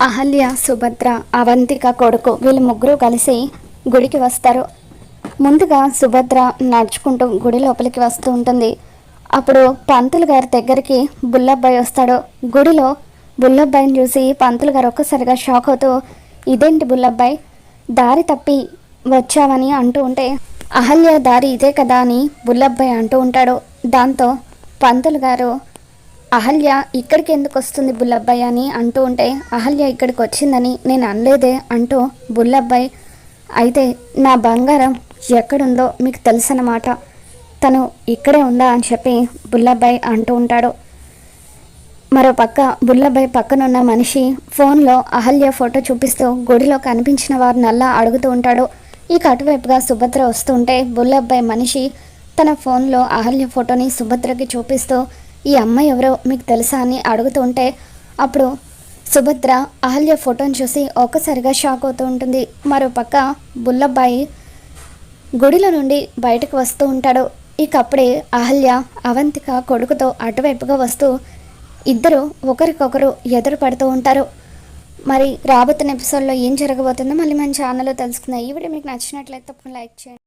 అహల్య, సుభద్ర, అవంతిక కొడుకు వీళ్ళు ముగ్గురు కలిసి గుడికి వస్తారు. ముందుగా సుభద్ర నడుచుకుంటూ గుడి లోపలికి వస్తూ ఉంటుంది. అప్పుడు పంతులు గారి దగ్గరికి బుల్లబ్బాయి వస్తాడు. గుడిలో బుల్లబ్బాయిని చూసి పంతులు గారు ఒక్కసారిగా షాక్ అవుతూ, ఇదేంటి బుల్లబ్బాయి, దారి తప్పి వచ్చావని అంటూ ఉంటే, అహల్య దారి ఇదే కదా అని బుల్లబ్బాయి అంటూ ఉంటాడు. దాంతో పంతులు గారు, అహల్య ఇక్కడికి ఎందుకు వస్తుంది బుల్లబ్బాయి అని అంటూ ఉంటే, అహల్య ఇక్కడికి వచ్చిందని నేను అనలేదే అంటూ బుల్లబ్బాయి, అయితే నా బంగారం ఎక్కడుందో మీకు తెలుసన్నమాట, తను ఇక్కడే ఉందా అని చెప్పి బుల్లబ్బాయి అంటూ ఉంటాడు. మరో పక్క బుల్లబ్బాయి పక్కనున్న మనిషి ఫోన్లో అహల్య ఫోటో చూపిస్తూ గుడిలో కనిపించిన వారినల్లా అడుగుతూ ఉంటాడు. ఇక అటువైపుగా సుభద్ర వస్తుంటే బుల్లబ్బాయి మనిషి తన ఫోన్లో అహల్య ఫోటోని సుభద్రకి చూపిస్తూ, ఈ అమ్మాయి ఎవరో మీకు తెలుసా అని అడుగుతుంటే, అప్పుడు సుభద్ర అహల్య ఫోటోని చూసి ఒక్కసారిగా షాక్ అవుతూ ఉంటుంది. మరోపక్క బుల్లబ్బాయి గుడిలో నుండి బయటకు వస్తూ ఉంటాడు. ఇక అప్పుడే అహల్య అవంతిక కొడుకుతో అటువైపుగా వస్తూ ఇద్దరు ఒకరికొకరు ఎదురు పడుతూ ఉంటారు. మరి రాబోతున్న ఎపిసోడ్లో ఏం జరగబోతుందో మళ్ళీ మన ఛానల్లో తెలుసుకుందాం. ఈ వీడియో మీకు నచ్చినట్లయితే తప్పకుండా లైక్ చేయండి.